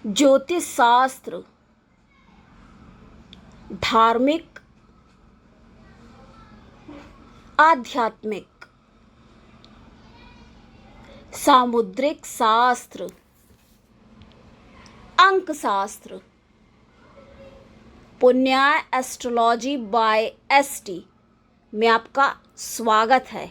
ज्योतिष शास्त्र धार्मिक, आध्यात्मिक, सामुद्रिक शास्त्र, अंक शास्त्र, पुण्याय एस्ट्रोलॉजी बाय एसटी में आपका स्वागत है।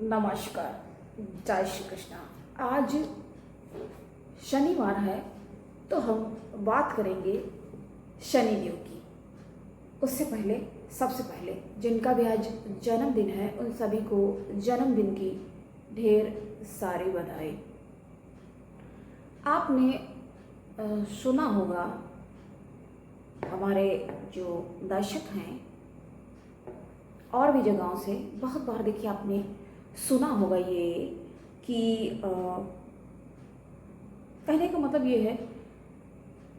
नमस्कार, जय श्री कृष्णा। आज शनिवार है तो हम बात करेंगे शनिदेव की। उससे पहले सबसे पहले जिनका भी आज जन्मदिन है उन सभी को जन्मदिन की ढेर सारी बधाई। आपने सुना होगा, हमारे जो दर्शक हैं और भी जगहों से बहुत बार देखिए आपने सुना होगा ये कि कहने का मतलब ये है,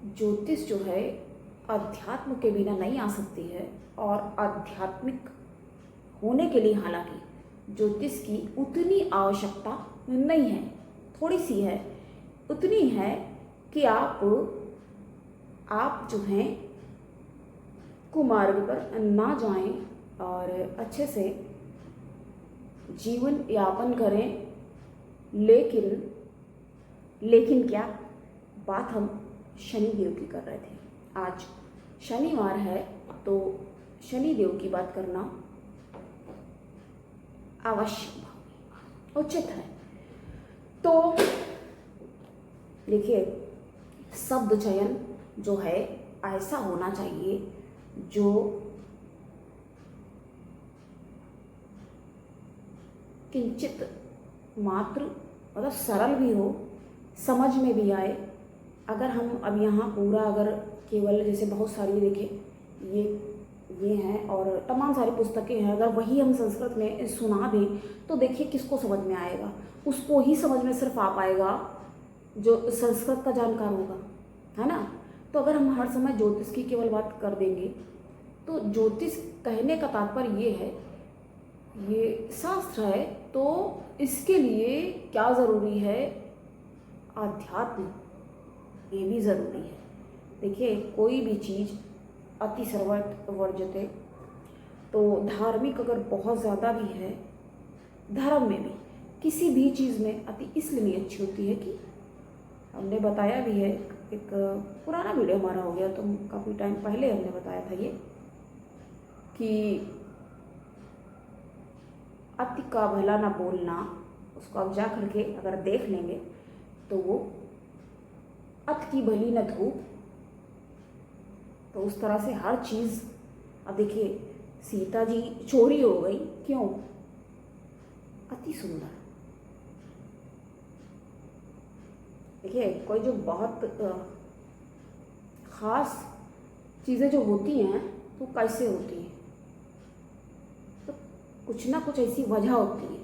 ज्योतिष जो है अध्यात्म के बिना नहीं आ सकती है। और आध्यात्मिक होने के लिए हालांकि ज्योतिष की उतनी आवश्यकता नहीं है, थोड़ी सी है, उतनी है कि आप जो हैं कुमार्ग पर ना जाएं और अच्छे से जीवन यापन करें। लेकिन क्या बात हम शनिदेव की कर रहे थे। आज शनिवार है तो शनिदेव की बात करना आवश्यक उचित है। तो देखिए, शब्द चयन जो है ऐसा होना चाहिए जो किंचित मात्र मतलब सरल भी हो, समझ में भी आए। अगर हम अब यहाँ पूरा अगर केवल जैसे बहुत सारी देखें ये हैं और तमाम सारी पुस्तकें हैं, अगर वही हम संस्कृत में सुना दें तो देखिए किसको समझ में आएगा। उसको ही समझ में सिर्फ आ पाएगा जो संस्कृत का जानकार होगा, है ना। तो अगर हम हर समय ज्योतिष की केवल बात कर देंगे तो ज्योतिष कहने का तात्पर्य ये है, ये शास्त्र है तो इसके लिए क्या ज़रूरी है, आध्यात्म ये भी ज़रूरी है। देखिए, कोई भी चीज़ अति सर्वत्र वर्जते, तो धार्मिक अगर बहुत ज़्यादा भी है, धर्म में भी किसी भी चीज़ में अति इसलिए नहीं अच्छी होती है कि हमने बताया भी है, एक पुराना वीडियो हमारा हो गया तो काफ़ी टाइम पहले हमने बताया था ये कि अति का भला ना बोलना, उसको आप जा करके अगर देख लेंगे तो वो अति की भली न धूप। तो उस तरह से हर चीज़। अब देखिए, सीता जी चोरी हो गई, क्यों? अति सुंदर। देखिए, कोई जो बहुत खास चीज़ें जो होती हैं तो कैसे होती हैं, तो कुछ ना कुछ ऐसी वजह होती है,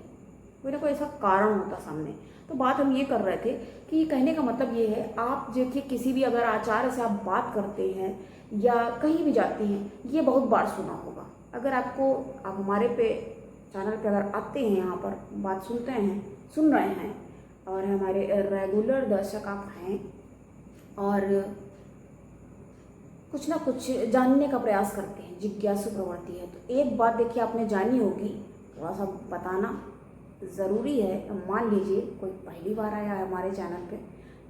कोई ना कोई ऐसा कारण होता सामने। तो बात हम ये कर रहे थे कि कहने का मतलब ये है, आप देखिए किसी भी अगर आचार्य से आप बात करते हैं या कहीं भी जाते हैं, ये बहुत बार सुना होगा। अगर आप हमारे पे चैनल पे अगर आते हैं, यहाँ पर बात सुन रहे हैं और हमारे रेगुलर दर्शक आप हैं और कुछ ना कुछ जानने का प्रयास करते हैं, जिज्ञासु प्रवृत्ति है, तो एक बात देखिए आपने जानी होगी, थोड़ा सा बताना ज़रूरी है। मान लीजिए कोई पहली बार आया है हमारे चैनल पे,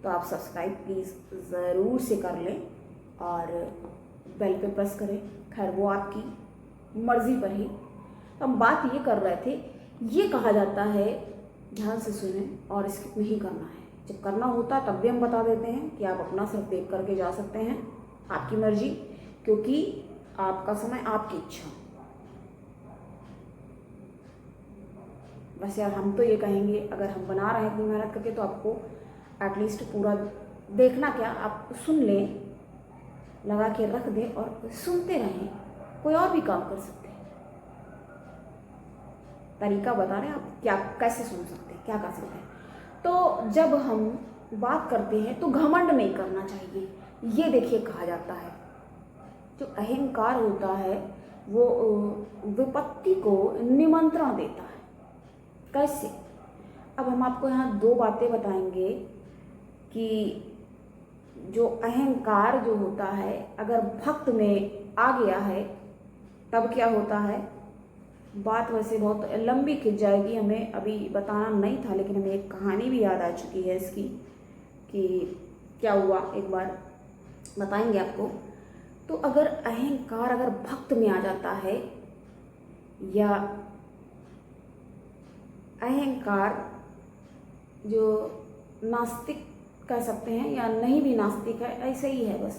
तो आप सब्सक्राइब प्लीज़ ज़रूर से कर लें और बेल पे प्रेस करें। खैर वो आपकी मर्ज़ी पर ही। हम बात ये कर रहे थे, ये कहा जाता है, ध्यान से सुने और स्किप नहीं करना है। जब करना होता तब भी हम बता देते हैं कि आप अपना सिर्फ देख करके जा सकते हैं, आपकी मर्जी, क्योंकि आपका समय आपकी इच्छा। वैसे हम तो ये कहेंगे, अगर हम बना रहे हैं इतनी मेहनत करके तो आपको एटलीस्ट पूरा देखना, क्या आप सुन लें, लगा के रख दें और सुनते रहें। कोई और भी काम कर सकते हैं, तरीका बता रहे हैं आप क्या कैसे सुन सकते हैं, क्या कर सकते हैं। तो जब हम बात करते हैं तो घमंड नहीं करना चाहिए, ये देखिए कहा जाता है। जो अहंकार होता है वो विपत्ति को निमंत्रण देता है। कैसे? अब हम आपको यहाँ दो बातें बताएंगे कि जो अहंकार जो होता है अगर भक्त में आ गया है तब क्या होता है। बात वैसे बहुत लंबी खिंच जाएगी, हमें अभी बताना नहीं था, लेकिन हमें एक कहानी भी याद आ चुकी है इसकी कि क्या हुआ, एक बार बताएंगे आपको। तो अगर अहंकार अगर भक्त में आ जाता है या अहंकार जो नास्तिक कह सकते हैं या नहीं भी नास्तिक है, ऐसे ही है, बस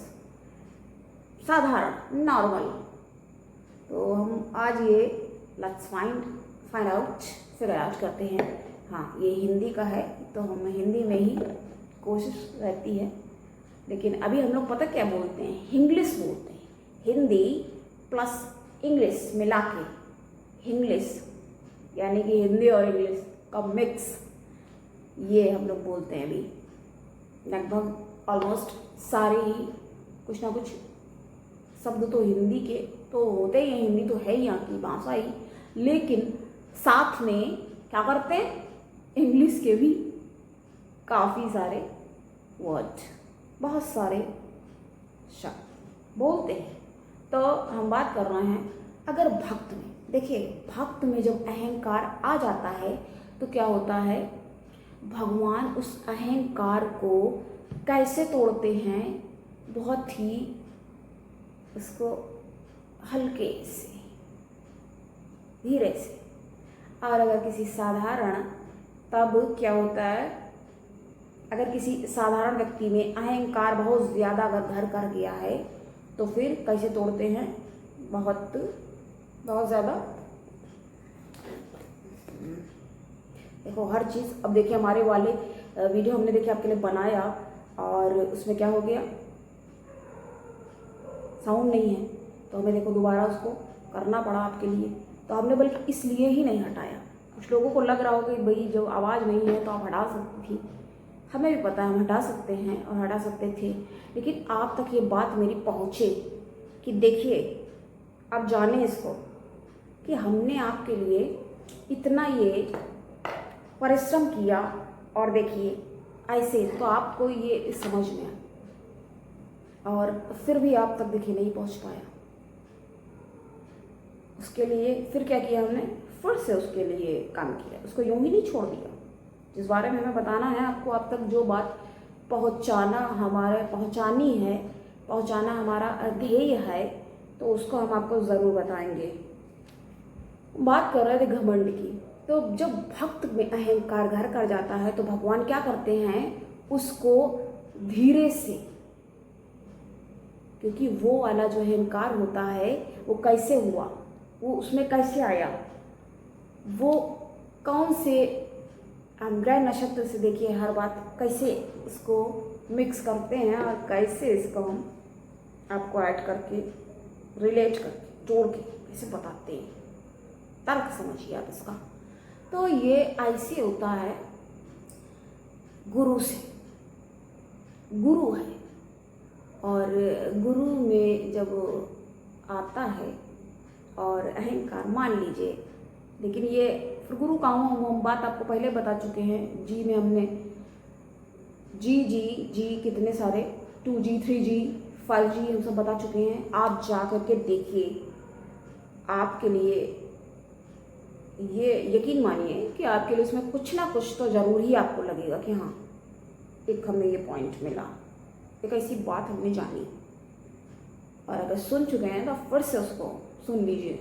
साधारण नॉर्मल। तो हम आज ये लेट्स फाइंड आउट फिर आज करते हैं। हाँ, ये हिंदी का है तो हम हिंदी में ही कोशिश रहती है, लेकिन अभी हम लोग पता क्या बोलते हैं, हिंग्लिश बोलते हैं। हिंदी प्लस इंग्लिश मिला के हिंग्लिश, यानी कि हिंदी और इंग्लिश का मिक्स, ये हम लोग बोलते हैं। अभी लगभग ऑलमोस्ट सारे ही कुछ ना कुछ शब्द तो हिंदी के तो होते ही हैं, हिंदी तो है ही यहाँ की भाषा ही, लेकिन साथ में क्या करते हैं, इंग्लिश के भी काफ़ी सारे वर्ड, बहुत सारे शब्द बोलते हैं। तो हम बात कर रहे हैं अगर भक्त में, देखिए भक्त में जब अहंकार आ जाता है तो क्या होता है, भगवान उस अहंकार को कैसे तोड़ते हैं, बहुत ही उसको हल्के से, धीरे से। और अगर किसी साधारण, तब क्या होता है, अगर किसी साधारण व्यक्ति में अहंकार बहुत ज़्यादा अगर घर कर गया है तो फिर कैसे तोड़ते हैं, बहुत बहुत ज़्यादा। देखो हर चीज़, अब देखिए हमारे वाले वीडियो हमने देखिए आपके लिए बनाया और उसमें क्या हो गया, साउंड नहीं है, तो हमें देखो दोबारा उसको करना पड़ा आपके लिए। तो हमने बल्कि इसलिए ही नहीं हटाया। कुछ लोगों को लग रहा होगा कि भाई जब आवाज़ नहीं है तो आप हटा सकती थी, हमें भी पता है हम हटा सकते हैं और हटा सकते थे, लेकिन आप तक ये बात मेरी पहुँचे कि देखिए आप जाने इसको कि हमने आपके लिए इतना ये परिश्रम किया और देखिए ऐसे, तो आपको ये समझ में आया और फिर भी आप तक देखिए नहीं पहुंच पाया। उसके लिए फिर क्या किया हमने, फिर से उसके लिए काम किया, उसको यूं ही नहीं छोड़ दिया। जिस बारे में हमें बताना है आपको, आप तक जो बात पहुंचाना हमारा ध्येय है, तो उसको हम आपको ज़रूर बताएंगे। बात कर रहे थे घमंड की। तो जब भक्त में अहंकार घर कर जाता है तो भगवान क्या करते हैं, उसको धीरे से, क्योंकि वो वाला जो अहंकार होता है वो कैसे हुआ, वो उसमें कैसे आया, वो कौन से ग्रह नक्षत्र से, देखिए हर बात कैसे इसको मिक्स करते हैं और कैसे इसको हम आपको ऐड करके, रिलेट करके, जोड़ के कैसे बताते हैं, तर्क समझिए आप इसका। तो ये ऐसे होता है गुरु से, गुरु है और गुरु में जब आता है और अहंकार, मान लीजिए, लेकिन ये फिर गुरु का हम बात आपको पहले बता चुके हैं। जी में हमने जी कितने सारे 2G 3G 5G हम सब बता चुके हैं। आप जा करके देखिए, आपके लिए ये यकीन मानिए कि आपके लिए उसमें कुछ ना कुछ तो ज़रूर ही आपको लगेगा कि हाँ एक हमें ये पॉइंट मिला, एक ऐसी बात हमने जानी। और अगर सुन चुके हैं तो फिर से उसको सुन लीजिए,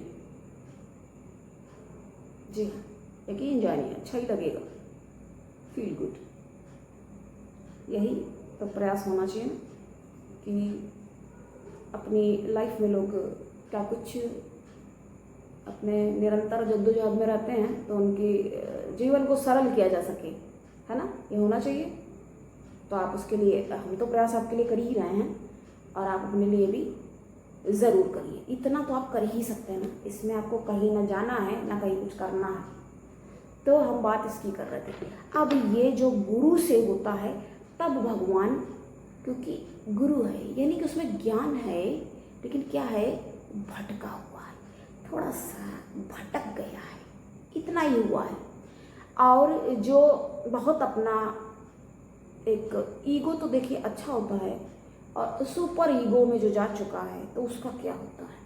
जी हाँ, यकीन जानिए अच्छा ही लगेगा, फील गुड। यही तो प्रयास होना चाहिए कि अपनी लाइफ में लोग क्या कुछ अपने निरंतर जद्दोजहद में रहते हैं तो उनकी जीवन को सरल किया जा सके, है ना, ये होना चाहिए। तो आप उसके लिए, हम तो प्रयास आपके लिए कर ही रहे हैं और आप अपने लिए भी ज़रूर करिए। इतना तो आप कर ही सकते हैं ना, इसमें आपको कहीं ना जाना है ना कहीं कुछ करना है। तो हम बात इसकी कर रहे थे। अब ये जो गुरु से होता है तब भगवान, क्योंकि गुरु है यानी कि उसमें ज्ञान है, लेकिन क्या है, भटका हुआ है, थोड़ा सा भटक गया है, इतना ही हुआ है। और जो बहुत अपना एक ईगो तो देखिए अच्छा होता है, और सुपर ईगो में जो जा चुका है तो उसका क्या होता है,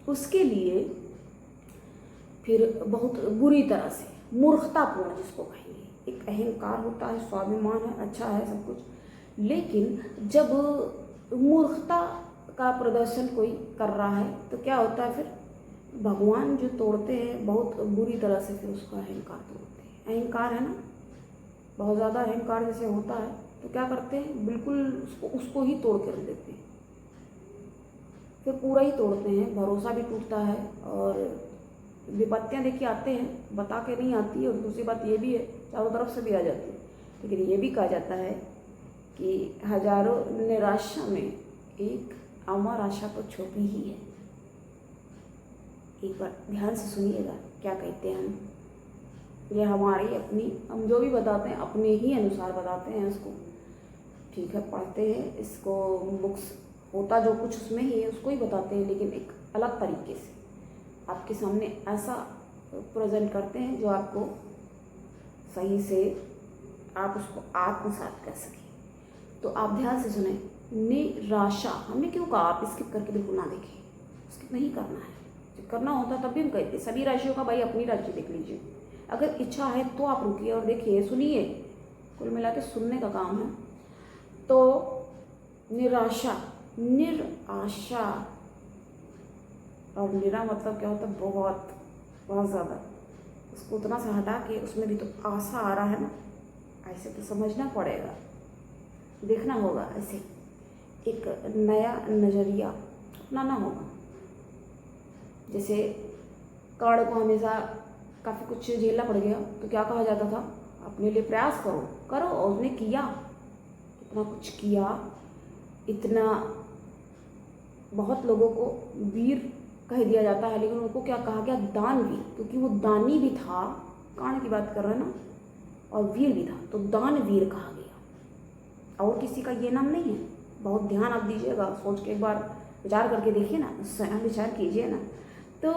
उसके लिए फिर बहुत बुरी तरह से मूर्खतापूर्ण जिसको कहेंगे, एक अहंकार होता है, स्वाभिमान है, अच्छा है सब कुछ, लेकिन जब मूर्खता का प्रदर्शन कोई कर रहा है तो क्या होता है, फिर भगवान जो तोड़ते हैं बहुत बुरी तरह से, फिर उसका अहंकार तोड़ते हैं। अहंकार है ना, बहुत ज़्यादा अहंकार जैसे होता है तो क्या करते हैं, बिल्कुल उसको ही तोड़ कर देते हैं, फिर पूरा ही तोड़ते हैं, भरोसा भी टूटता है, और विपत्तियाँ देखिए आते हैं, बता के नहीं आती है, और दूसरी बात ये भी है चारों तरफ से भी आ जाती है। लेकिन ये भी कहा जाता है कि हजारों निराशा में एक अमर आशा तो छुपी ही है। एक बार ध्यान से सुनिएगा क्या कहते हैं हम, ये हमारी अपनी, हम जो भी बताते हैं अपने ही अनुसार बताते हैं उसको, ठीक है, पढ़ते हैं इसको, बुक्स होता जो कुछ उसमें ही है उसको ही बताते हैं, लेकिन एक अलग तरीके से आपके सामने ऐसा प्रेजेंट करते हैं जो आपको सही से आप उसको आत्मसात कर सकें। तो आप ध्यान से सुने, निराशा हमने क्यों कहा, आप स्किप करके बिल्कुल ना देखें, स्किप नहीं करना है, जब करना होता तब भी हम कहते हैं। सभी राशियों का भाई अपनी राशि देख लीजिए, अगर इच्छा है तो आप रुकिए और देखिए, सुनिए, कुल मिला के सुनने का काम है। तो निराशा, निराशा, और निरा मतलब क्या होता है, बहुत बहुत ज़्यादा, उसको उतना सा हटा के उसमें भी तो आशा आ रहा है ना, ऐसे तो समझना पड़ेगा, देखना होगा, ऐसे एक नया नज़रिया अपनाना होगा। जैसे कर्ण को हमेशा काफ़ी कुछ झेलना पड़ गया तो क्या कहा जाता था, अपने लिए प्रयास करो करो, और उसने किया, इतना कुछ किया, इतना, बहुत लोगों को वीर कह दिया जाता है, लेकिन उनको क्या कहा गया, दानवीर, क्योंकि वो दानी भी था, कर्ण की बात कर रहे हैं ना, और वीर भी था, तो दानवीर कहा गया। और किसी का ये नाम नहीं है, बहुत ध्यान आप दीजिएगा, सोच के एक बार विचार करके देखिए ना, स्वयं विचार कीजिए ना, तो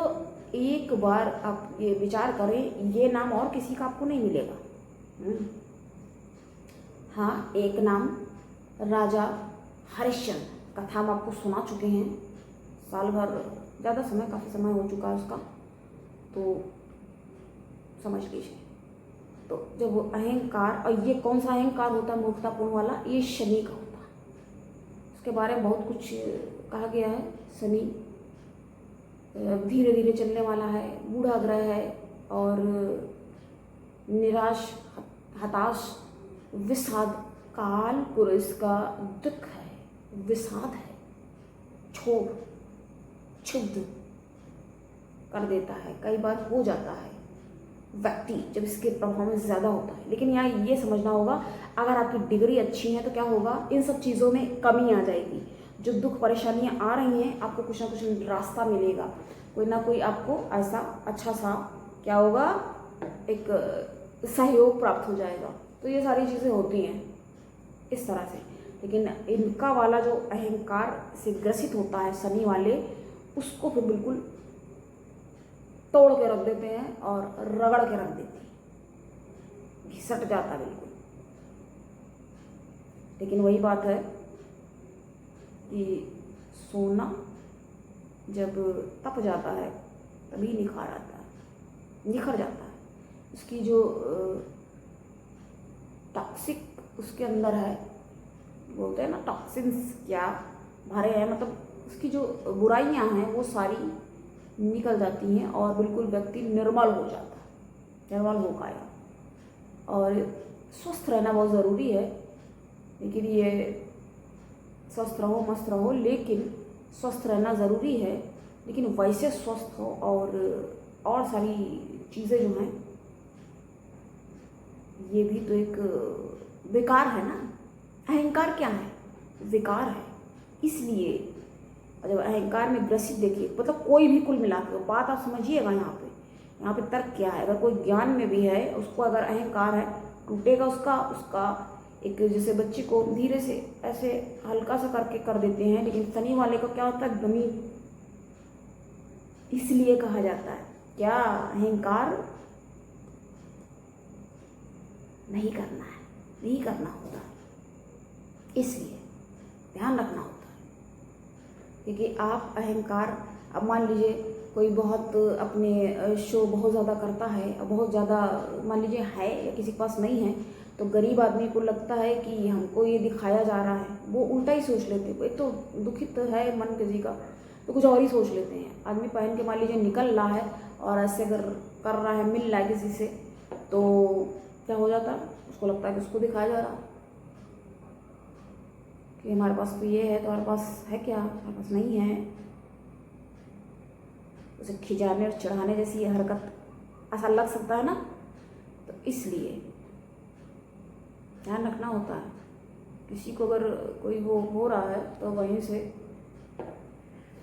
एक बार आप ये विचार करें, ये नाम और किसी का आपको नहीं मिलेगा। हाँ, एक नाम राजा हरिश्चंद्र, कथा हम आपको सुना चुके हैं, साल भर, ज़्यादा समय, काफ़ी समय हो चुका है उसका, तो समझ लीजिए। तो जब वो अहंकार, और ये कौन सा अहंकार होता है मूर्खतापूर्ण वाला, ये शनि का होता है, उसके बारे में बहुत कुछ कहा गया है। शनि धीरे धीरे चलने वाला है, बूढ़ा ग्रह है, और निराश, हताश, विषाद, काल पुरुष का दुख है, विषाद है, क्षोभ, क्षुब्ध कर देता है, कई बार हो जाता है व्यक्ति जब इसके प्रभाव में ज़्यादा होता है। लेकिन यहाँ ये समझना होगा, अगर आपकी डिग्री अच्छी है तो क्या होगा, इन सब चीज़ों में कमी आ जाएगी, जो दुख परेशानियाँ आ रही हैं आपको कुछ ना कुछ रास्ता मिलेगा, कोई ना कोई आपको ऐसा अच्छा सा क्या होगा, एक सहयोग प्राप्त हो जाएगा। तो ये सारी चीज़ें होती हैं इस तरह से। लेकिन इनका वाला जो अहंकार से ग्रसित होता है शनि वाले, उसको फिर बिल्कुल तोड़ के रख देते हैं और रगड़ के रख देते हैं, घिसट जाता है बिल्कुल। लेकिन वही बात है कि सोना जब तप जाता है तभी निखार आता है, निखर जाता है। उसकी जो टॉक्सिक उसके अंदर है, बोलते हैं ना टॉक्सिन्स क्या भरे हैं, मतलब उसकी जो बुराइयां हैं वो सारी निकल जाती हैं और बिल्कुल व्यक्ति निर्मल हो जाता है, निर्मल हो पाएगा। और स्वस्थ रहना बहुत ज़रूरी है, लेकिन ये स्वस्थ रहो मस्त रहो, लेकिन स्वस्थ रहना ज़रूरी है, लेकिन वैसे स्वस्थ हो और सारी चीज़ें जो हैं ये भी तो एक विकार है ना। अहंकार क्या है, विकार है। इसलिए जब अहंकार में ग्रसित देखिए, मतलब कोई भी कुल मिला के बात आप समझिएगा, यहाँ पे तर्क क्या है। अगर कोई ज्ञान में भी है, उसको अगर अहंकार है, टूटेगा उसका एक जैसे बच्चे को धीरे से ऐसे हल्का सा करके कर देते हैं, लेकिन शनि वाले का क्या होता है, एकदम ही। इसलिए कहा जाता है क्या, अहंकार नहीं करना है, नहीं करना होता, इसलिए ध्यान रखना होता है। क्योंकि आप अहंकार, अब मान लीजिए कोई बहुत अपने शो बहुत ज़्यादा करता है, बहुत ज़्यादा मान लीजिए है या किसी के पास नहीं है, तो गरीब आदमी को लगता है कि हमको ये दिखाया जा रहा है, वो उल्टा ही सोच लेते हैं। एक तो दुखित है मन किसी का, तो कुछ और ही सोच लेते हैं। आदमी पहन के मान लीजिए निकल रहा है और ऐसे अगर कर रहा है, मिल रहा है किसी से, तो क्या हो जाता है, उसको लगता है कि उसको दिखाया जा रहा है कि हमारे पास तो ये है, तो हमारे पास है क्या, हमारे पास नहीं है। उसे खिजाने और चढ़ाने जैसी ये हरकत ऐसा लग सकता है ना, तो इसलिए ध्यान रखना होता है। किसी को अगर कोई वो हो रहा है तो वहीं से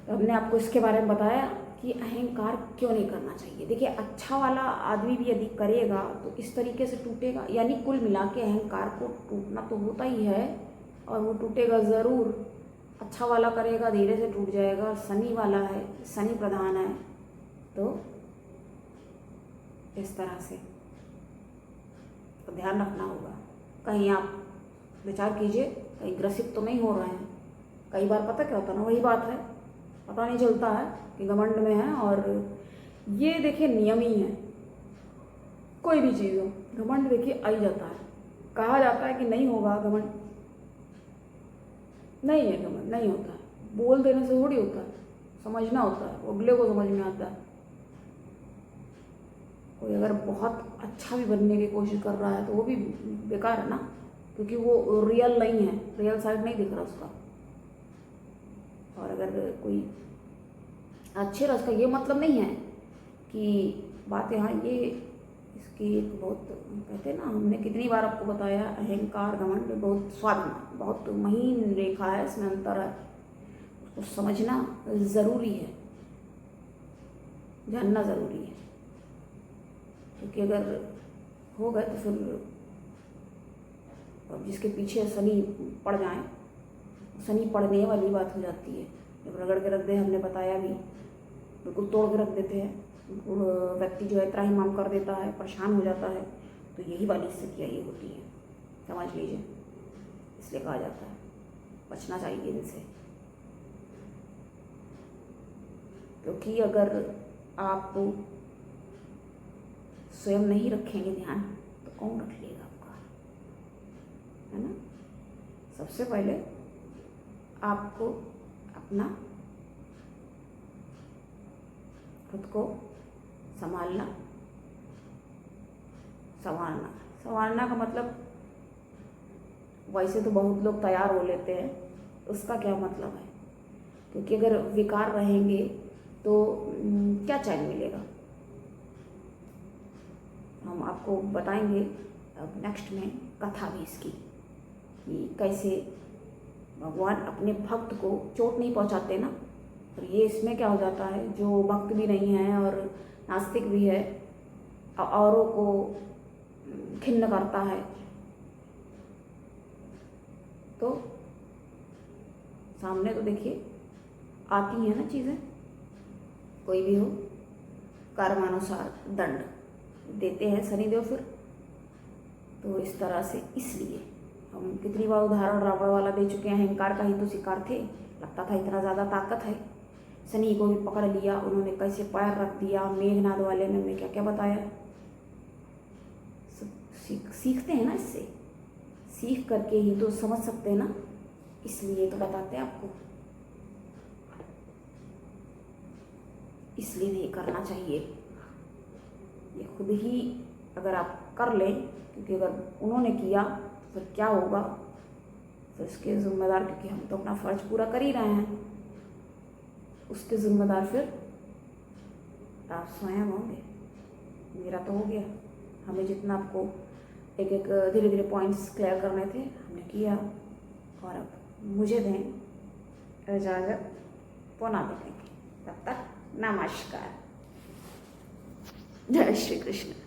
हमने आपको इसके बारे में बताया कि अहंकार क्यों नहीं करना चाहिए। देखिए, अच्छा वाला आदमी भी यदि करेगा तो इस तरीके से टूटेगा, यानी कुल मिला के अहंकार को टूटना तो होता ही है और वो टूटेगा ज़रूर। अच्छा वाला करेगा धीरे से टूट जाएगा, शनि वाला है, शनि प्रधान है, तो इस तरह से तो ध्यान रखना होगा। कहीं आप विचार कीजिए, कहीं ग्रसित तो नहीं हो रहे हैं। कई बार पता क्या होता है ना, वही बात है, पता नहीं चलता है कि घमंड में है। और ये देखिए नियम ही है, कोई भी चीज़ हो, घमंड देखिए आ ही जाता है। कहा जाता है कि नहीं होगा घमंड, नहीं है घमंड, नहीं होता है। बोल देने से थोड़ी होता है, समझना होता है, वो अगले को समझ में आता है। कोई अगर बहुत अच्छा भी बनने की कोशिश कर रहा है तो वो भी बेकार है ना, क्योंकि वो रियल नहीं है, रियल साइड नहीं दिख रहा उसका। और अगर कोई अच्छे रस का, ये मतलब नहीं है कि बात यहाँ ये इसकी एक बहुत कहते हैं ना, हमने कितनी बार आपको बताया, अहंकार घमंड बहुत स्वाभिमान, बहुत महीन रेखा है, इसमें अंतर है। उसको समझना ज़रूरी है, जानना ज़रूरी है। क्योंकि अगर हो गए तो फिर जिसके पीछे शनि पड़ जाए, शनि पड़ने वाली बात हो जाती है। जब रगड़ के रख दे, हमने बताया भी, बिल्कुल तोड़ के रख देते हैं, बिल्कुल व्यक्ति जो है त्राहिमाम कर देता है, परेशान हो जाता है, तो यही वाली स्थितियाँ ये होती हैं, समझ लीजिए। इसलिए कहा जाता है बचना चाहिए इनसे। क्योंकि अगर आप स्वयं नहीं रखेंगे ध्यान, तो कौन रख लेगा आपका, है ना। सबसे पहले आपको अपना खुद को संभालना, संभालना का मतलब वैसे तो बहुत लोग तैयार हो लेते हैं, उसका क्या मतलब है। क्योंकि अगर विकार रहेंगे तो क्या चैन मिलेगा। हम आपको बताएंगे अब नेक्स्ट में कथा भी इसकी, कि कैसे भगवान अपने भक्त को चोट नहीं पहुंचाते ना। और ये इसमें क्या हो जाता है, जो भक्त भी नहीं है और नास्तिक भी है, औरों को खिन्न करता है, तो सामने तो देखिए आती है ना चीज़ें, कोई भी हो कर्मानुसार दंड देते हैं शनिदेव फिर। तो इस तरह से, इसलिए हम कितनी बार उदाहरण रावण वाला दे चुके हैं। अहंकार का ही तो शिकार थे, लगता था इतना ज़्यादा ताकत है, शनि को भी पकड़ लिया उन्होंने, कैसे पैर रख दिया। मेघनाद वाले में हमने क्या क्या बताया। सीखते हैं ना, इससे सीख करके ही तो समझ सकते हैं ना, इसलिए तो बताते हैं आपको। इसलिए नहीं करना चाहिए, ये खुद ही अगर आप कर लें, क्योंकि अगर उन्होंने किया तो फिर क्या होगा, तो इसके ज़िम्मेदार, क्योंकि हम तो अपना फ़र्ज पूरा कर ही रहे हैं, उसके ज़िम्मेदार फिर आप स्वयं होंगे। मेरा तो हो गया, हमें जितना आपको एक एक धीरे धीरे पॉइंट्स क्लियर करने थे हमने किया। और अब मुझे दें इजाज़त, पुनः मिलेंगे, तब तक नमस्कार, जय श्री कृष्ण।